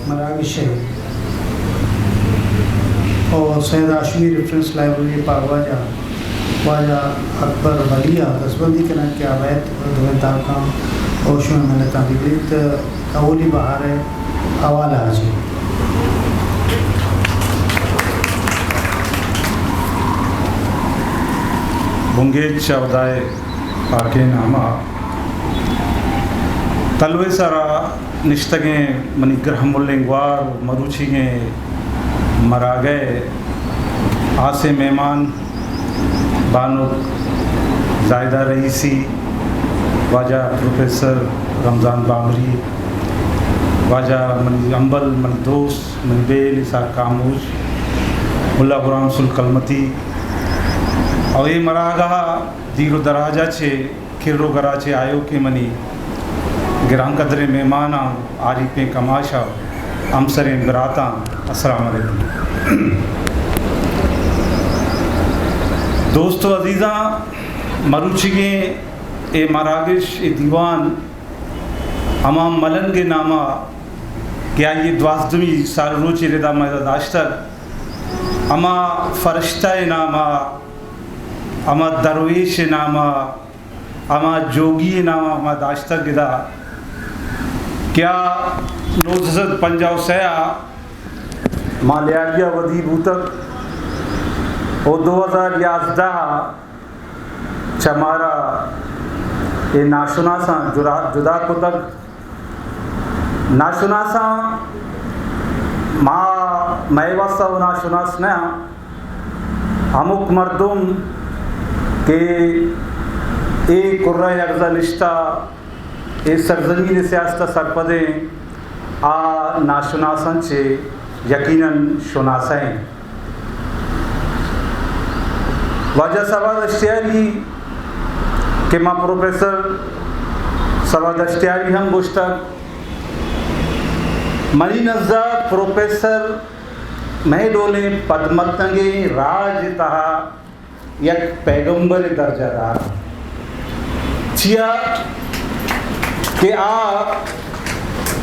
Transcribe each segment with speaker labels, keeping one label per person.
Speaker 1: मराविश और Syed Hashmi reference library पावाजा वाजा अकबर वलिया दसबंदी करने के अवैध धुएंदार काम ओशो में तालीबित अवली बहार हवाला आज
Speaker 2: बुंगेज शवदाय पाके नामा तलवे सरा निश्तगे मनी ग्रहमुल्लेंगवार मरुचिगे मरा गए आसे मेहमान बानो जायदा रईसी वाजा प्रोफेसर रमज़ान बामरी वाजा मनी अम्बल मनी दोस्त मनी बेल इसा कामूज मुल्ला गुलाम सुल कलमती और ये मरागा दीरो दराजा छे खिरो गरा छे आयो के मनी गिरां कदरे मेहमाना आरिफे कमाशा हमसरे बराता अस्सलाम वालेकुम दोस्तों अजीज़ा मरुचिगे ए मरागिश ए दीवान अमाम मलन के नामा क्या ये द्वासदमी साल रोची रेदा मैदाश्तर अमा फरिश्ता नामा अमा दरवेश नामा अमा जोगी नामा अमा दाश्तर गिदा क्या नोज़द पंजाब सया मालिया वदी बूतक और 2011 चमारा ये नाशुनासा जुदा कुतक नाशुनासा माँ मैवासा व नाशुनास न अमुक मर्दुम के ए कुर्रा अगजा निश्ता ए सरजमीन सियासत सरपदे आ नाशुनासन से यकीनन शुनासें वाजा सवाद अश्तियारी के माँ प्रोफेसर सवाद अश्तियारी हम गुश्तक मनी नज़ा प्रोफेसर महडोले पदमतंगे राज तहा यक पैगंबर दर्जादार चिया के आ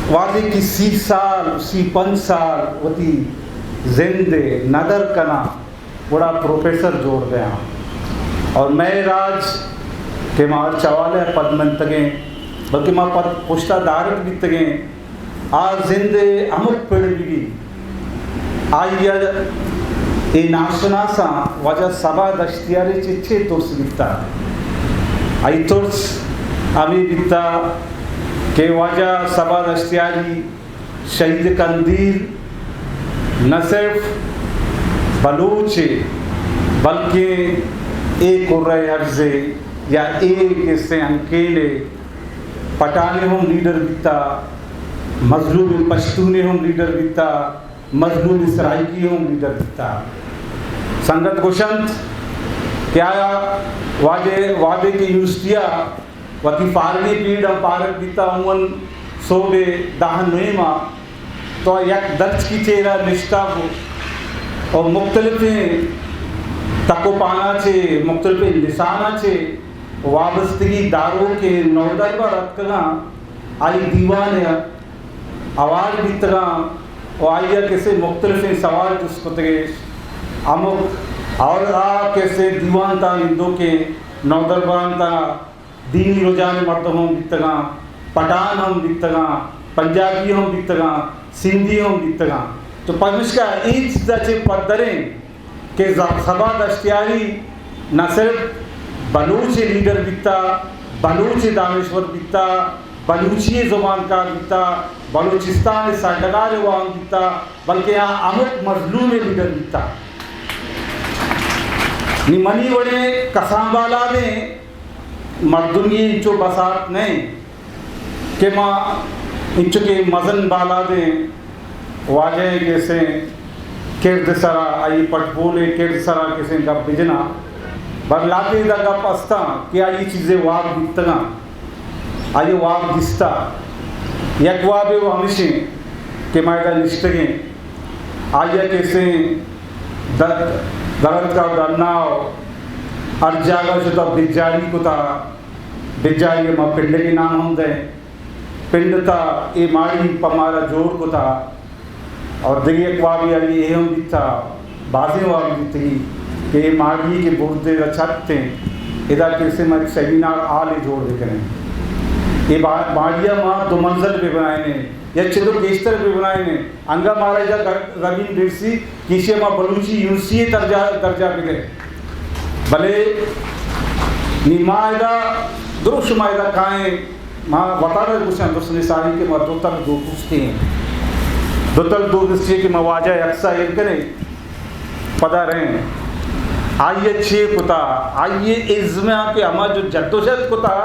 Speaker 2: वादे की 30 साल 5 साल वती जिंदे नदर कना बड़ा प्रोफेसर जोड़ गया और मैं राज के मार चवाले पदमन तगे बल्कि माँ पद पुश्ता दारक भी तगे आ जिंदे अमुक पेड़ भी आइया ए नाशनासा वजह सबा दश्तियारे चिच्छे तुर्स बिकता आई तुर्स अभी बिकता के वजह सबा दश्तियारी शहीद कंदील न सिर्फ बलूच बल्कि एक उर्रे अर्ज़े या एक इससे अकेले पठाने हम लीडर बिकता मजलूम पश्तूने हम लीडर बिकता मजलूम सराइकी हम लीडर बिकता संगत गुशंत क्या वादे की यूनिवर्सिटिया वती फारनी पीड़ हम पारक बिकता उमन सोबे दाहन नुमा तो यक दर्ज की चेहरा निष्ठा हो और मुख्तलिफ तकोपाना छे मुख्तलिफ निशाना छे वाबस्तगी दारों के नौदर पर रखना आई दीवान है आवाज़ भी तरह और आइया कैसे मुख्तलिफ सवाल जिसको तगेश अमुक और आ कैसे दीवान था हिंदू के नौदर बरान था दीनी रोजान मर्दों हम बितगा पठान हम बितगा पंजाबी हम बितगा सिंधी हम बितगा तो परमिश का ईच दचे पदरें के सभा दश्तियारी न सिर्फ बलूच लीडर बिकता बलूच दानेश्वर बिकता बलूची ज़ुबान का बिकता बलूचिस्तान साडगार वाम बिकता बल्कि यहाँ अमुक मजलूम लीडर बिकता निमनी वड़े कसांबाला में मर्दुनी इंचो बसात नहीं के माँ इंचो के मजन बाला दे वाजे कैसे किर्द सरा आई पटबोले किर्द सरा कैसे गप बिजना बरलाते दा गप अस्ता कि आई चीज़ें वाब बिकतना आई वाब दिस्ता यक वाबे वो हमेशा के मायदा निश्तगे आया कैसे दर्द का दन्नाव हर जगह से तो बिजारी को था बिजारी माँ पिंड के नाम हम दे पिंड था ये माड़ी पमारा जोर को था और देखिए एक बार भी ये हम भी था बाजें वाली भी थी कि माड़ी के बुर्दे रचाते इधर कैसे मैं सेमिनार आले जोड़ दे करें ये माड़िया माँ 2 मंजिल पे बनाए ने या चलो केस्टर पे बनाए ने अंगा महाराजा रवीन डिरसी किसी माँ बलूची यूनिवर्सिटी दर्जा पे गए भले निमायदा दुरुस्त मायदा काएं माँ बता रहे कुछ दुरुस्त निसारी के माँ दो पूछते हैं दो दृष्टि की मवाजा यक्सा ये करें पता रहे आइए छे कुता आइए इज़्मा के हमारा जो जद्दोजहद कुता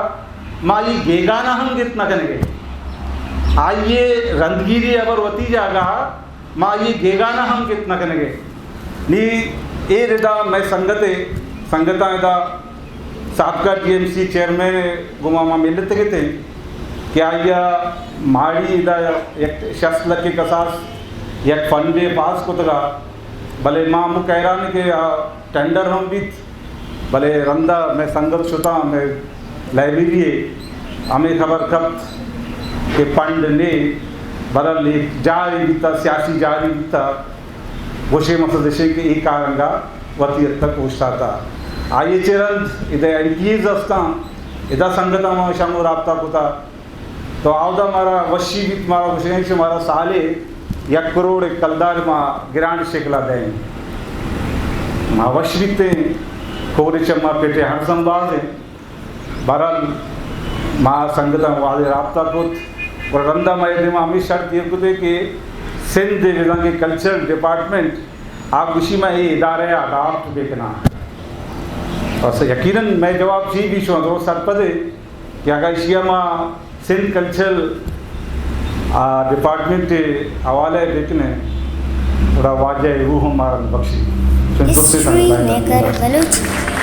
Speaker 2: माली गेगाना हम कितना करेंगे आइए रंगीरी अबर वती जागा माँ ये गेगाना हम कितना करेंगे नी ए रिदा मैं संगता इदा साबका टीएमसी चेयरमैन गुमामा मिलते के थे क्या यह माड़ी इदा एक शस्ल के कसास एक फंडे पास को तगा भले माँ मु कह रहा ने कि टेंडर हम भी भले रंदा मैं संगत शुता मैं लाइब्रेरी हमें खबर कब के फंड ने बदल जारी बीता सियासी जारी बीता वोशे मसदेशे के एक कारंगा वती तक पहुँचता था आइए चरण इधर एंटीज असता इधर संगता में शामो राबता होता तो आवदा मारा वशी भी मारा वशी से मारा साले 1 करोड़ कलदार माँ गिरांड शेकला दें माँ वशविते कोरे चम्मा पेटे हर संभाल है बहरहाल माँ संगता वाले राबता कुत और रंदा मायदे में हमें शर्त ये कुते कि सिंध जिला के कल्चरल डिपार्टमेंट आप उसी में ये इदारे अडाप्ट देखना और यकीनन मैं जवाब जी भी शो तो सर पदे कि अगर इशिया में सिंध कल्चरल डिपार्टमेंट हवाले देखने थोड़ा वाजह रूह हमारा बख्शी
Speaker 3: हिस्ट्री मेकर बलूच